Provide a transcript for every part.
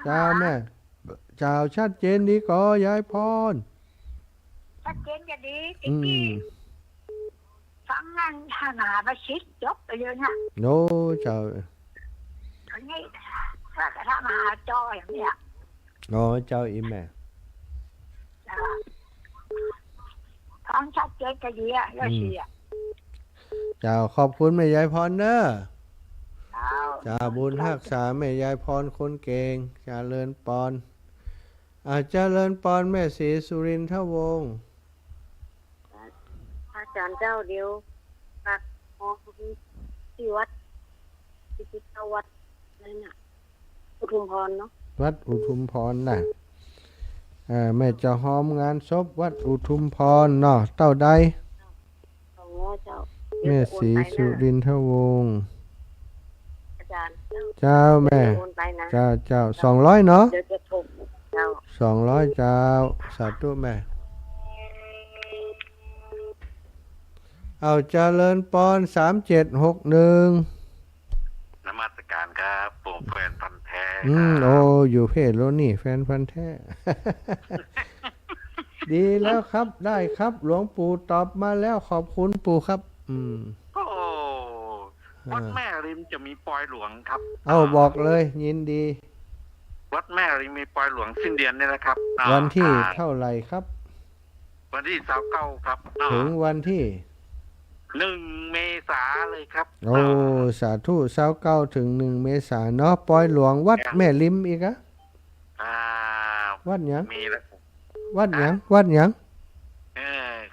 เจ้าแม่เจ้าชัดเจนดีก็ยายพรชัดเจนจะดีจอืริงมๆฟังงานหาหนาประชิดจบไปเลยนะโนเจ้าทีนี้ถ้าจะทำหาจออย่างเนี้ยโอ้เจ้าอีแม่ฟังชัดเจนก็ดีอ่ะแล้วสิอ่ะเจ้าขอบคุณแม่ยายพรเนอะเจ้าเจ้าบุญรักษาแม่ยายพรคนเก่งเจริญปอนเจริญปอนแม่ศรีสุรินทวงศ์อาจารย์เจ้าเดียวรักหอที่วัดที่พิพิธวัดนั่นน่ะอุทุมพรเนาะวัดอุทุมพรน่ะแม่จะหอมงานศพวัดอุทุมพรเนาะเต้าใดของเจ้าแม่ศรีสุรินทวงศ์อาจารย์เจ้าแม่โอนไปนะเจ้า200เนาะเดี๋ยวจะถูกเจ้า200เจ้าสาธุแม่เอาเจริญปอน3761นมัสการครับผมแฟนพันธุ์แท้โอ้อยู่เพศโลนี่แฟนพันธุ์แท้ ดีแล้วครับได้ครับหลวงปู่ตอบมาแล้วขอบคุณปู่ครับโอ้วัดแม่ริมจะมีปอยหลวงครับเอาบอกเลยยินดีวัดแม่ริมมีปอยหลวงสิ้นเดือนนี่แหละครับวันที่เท่าไหร่ครับวันที่29ครับถึงวันที่1 เมษาเลยครับโอ้สาธุ29ถึง1 เมษายนเนาะปอยหลวงวัดแม่ริมอีกอะวัดหยังมีแล้ววัดหยังวัดหยัง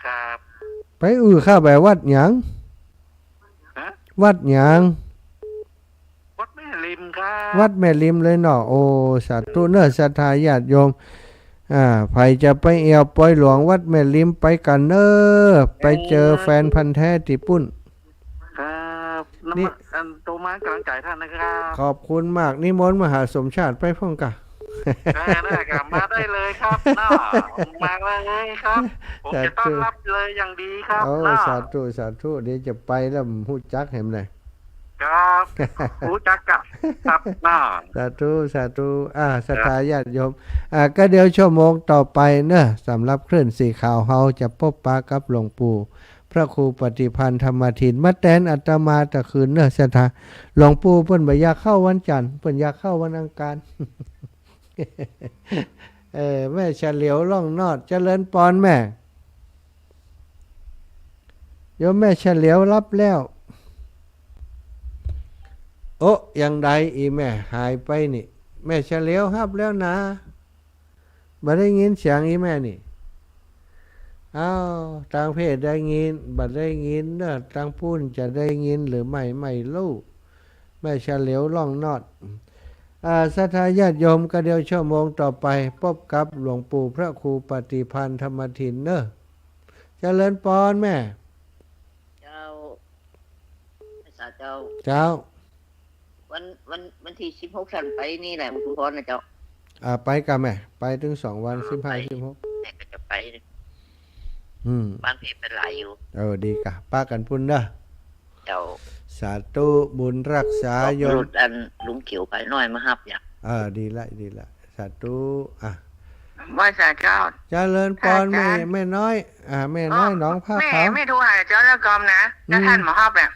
ครับไปข้าแบบวัดหยังวัดหยังวัดแม่ริมครับวัดแม่ริมเลยเนาะโอ้สาธุเนอะศรัทธาญาติโยมใครจะไปเอวปอยหลวงวัดแม่ริมไปกันเนอะไปเจอแฟนพันธุ์แท้ที่ปุ่นครับนี่โตมากำลังใจท่านนะครับขอบคุณมากนิมนต์มหาสมชาติไปพ่องกะได้ครับมาได้เลยครับน้ามาเลยครับผมจะต้อนรับเลยอย่างดีครับสาธุสาธุเดี๋ยวจะไปแล้วหูจักเห็นเลยครับหูจักกับครับน้าสาธุสาธุศรัทธาญาติโยมก็เดี๋ยวชั่วโมงต่อไปเนอะสำหรับคลื่นสีข่าวเฮาจะพบปะกับหลวงปู่พระครูปฏิพันธ์ธรรมทินมาแตนอัตมาตะคืนเนอะศรัทธาหลวงปู่เพิ่นบ่อยากเข้าวันจันทร์เพิ่นอยากเข้าวันอังคารแม่เฉลียวล่องนอดเจริญปอนแม่โยมแม่เฉลียวรับแล้วโอ้ยังใดอีแม่หายไปนี่แม่เฉลียวรับแล้วนะบ่ได้ยินเสียงอีแม่นี่ต่างเพศได้ยินบ่ได้ยินเนอะต่างพูนจะได้ยินหรือไม่รู้แม่เฉลียวล่องนอดศรัทธาญาติโยมก็เดี๋ยวชั่วโมงต่อไปพบกับหลวงปู่พระครูปฏิพันธ์ธรรมทินเนอะเจริญปอนแม่เจ้าสาเจ้าวันที่16ท่านไปนี่แหละอุทุมพรนะเจ้าไปกับแม่ไปถึง2 วัน15 16แม่ก็จะไปบ้านพี่เป็นหลายอยู่ดีกะป้ากันพุ่นเด้อเจ้าสาธุบุญรักษาโยมอันลุงเขียวไปน้อยมาฮับอย่างดีละสาธุว่าสาเจ้าเจริญปอนแม่น้อยแม่น้อยน้องผ้าขาวไม่โทรหาเจ้าแล้วกอมนะแล้วท่านหมอฮับเนี่ย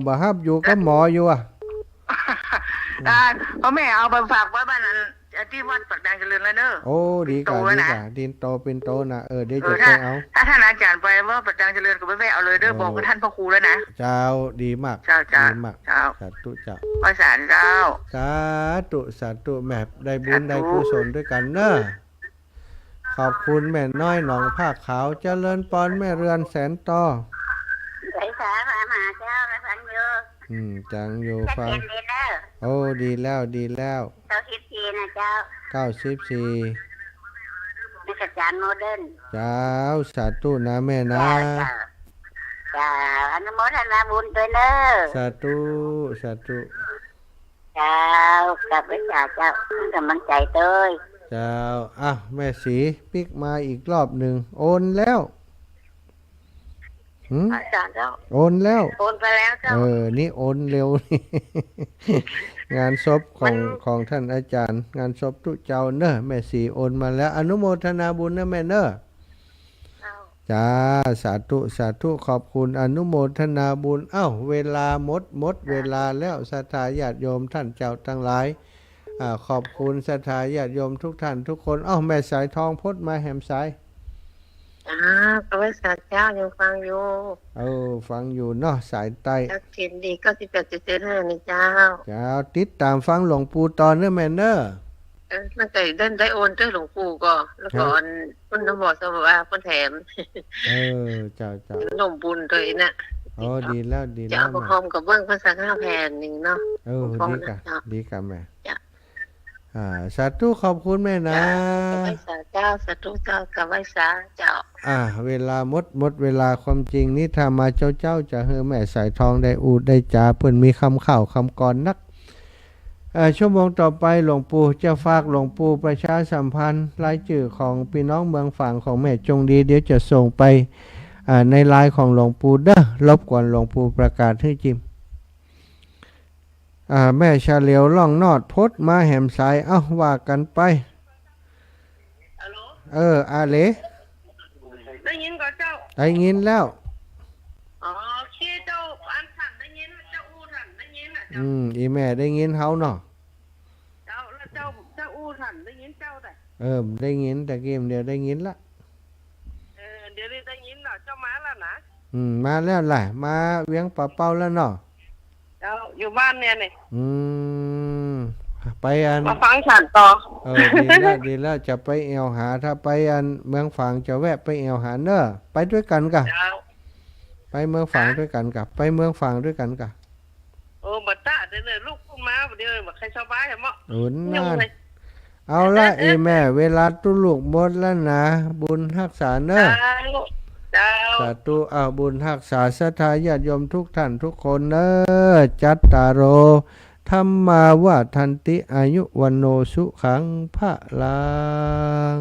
บ่ฮับอยู่กับหมออยู่เพราะแม่เอาไปฝากไว้บ้านนั้นที่วัดปากแดงเจริญแล้วเนอะโอ้ดีกว่าดินโตเป็นโตนะเดี๋ยวจะไปเอาถ้าท่านอาจารย์ไปว่าปากแดงเจริญก็ไม่เอาเลยเด้อบอกกับท่านพ่อครูแล้วนะเจ้าดีมากดีมากสาธุเจ้าภาษาเจ้าสาธุแม่ได้บุญได้กุศลด้วยกันเนอะขอบคุณแม่น้อยหนองผ้าขาวเจริญปอนแม่เรือนแสนต่อใส่สามาเจ้าแล้วฟังเยอะจังอยู่ฟังโอ้ดีแล้ว94นะเจ้า94นักจารย์โมเดิร์นเจ้าสาธุนะแม่นะจ้าอนุโมทนาบุญด้วยเนอะสาธุเจ้ากลับไปเจ้ากำลังใจเต้ยเจ้าแม่สีปิกมาอีกรอบหนึ่งโอนแล้ว หืม อาจารย์เจ้า โอนแล้ว โอนไปแล้วเจ้า นี่โอนเร็วนี่ งานศพของท่านอาจารย์ งานศพทุเจ้าเนอะแม่สีโอนมาแล้ว อนุโมทนาบุญนะแม่เนอะ เจ้า จ้าสาธุสาธุขอบคุณอนุโมทนาบุญเวลาหมดเวลาแล้วศรัทธาญาติโยมท่านเจ้าทั้งหลายขอบคุณศรัทธาญาติโยมทุกท่านทุกคนแม่สายทองพดมาแหมสาย พระวิสาเจ้ายังฟังอยู่ ฟังอยู่เนาะสายใต้ ทักษิณดี98.75นี่เจ้า จ้าติดตามฟังหลวงปู่ตอนเนอะแม่เนอะ มันก็ได้โอนด้วยหลวงปู่ก็แล้วก็คุณตำรวจก็บอกว่าคุณแถม เจ้า ขนมบุญด้วยนะ ดีแล้วดี จะ แล้ว เอามาพร้อมกับเบิ้งภาษา5แผ่นหนึ่งเนาะ ดีกะแม่สาธุขอบคุณแม่นะ กับไว้สาเจ้าสาธุเจ้ากับไว้สาเจ้า เวลาหมดเวลาความจริงนี่ถ้ามาเจ้าจะเฮอแม่สายทองได้อูดได้จ่าเพิ่นมีคำข่าวคำกรนักชั่วโมงต่อไปหลวงปู่จะฝากหลวงปู่ประชาสัมพันธ์รายชื่อของพี่น้องเมืองฝั่งของแม่จงดีเดี๋ยวจะส่งไปในไลน์ของหลวงปู่เด้อรบกวนหลวงปู่ประกาศให้จิมแม่ชาเหลียวล่องนอดพดมาแหมสายว่ากันไปอาเล ได้ยินก่อนเจ้า ได้ยินแล้ว ขี้เจ้าอันสั่นได้ยินเจ้าอู้สั่นได้ยินเจ้า อีแม่ได้ยินเฮาเนาะ เจ้าแล้วเจ้าอู้สั่นได้ยินเจ้าแต่ ได้ยินแต่เกมเดียวได้ยินละ เดี๋ยวนี้ได้ยินเนาะเจ้ามาแล้วนะ มาแล้วแหละมาเวียงป่าเป้าแล้วเนาะ เจ้าอยู่บ้านเนี่ยนี่ ไปอัน มาฟังฉันต่อ ดีแล้วจะไปแอวหาถ้าไปอันเมืองฝางจะแวะไปแอวหาเนอะไปด้วยกันกะ เจ้า ไปเมืองฝางด้วยกันกะไปเมืองฝางด้วยกันกะ บัดตาเดี๋ยวลูกพูดมาเดี๋ยวบัดใครสบายเหรอมั้ง นั่นเอาละแม่เวลาตุลูกหมดแล้วนะบุญรักษาเนอะ เจ้า สาธุบุญรักษาศรัทธาญาติโยมทุกท่านทุกคนเนอะจัตตารโอธัมมาวาทันติอายุวันโนสุขังพระลัง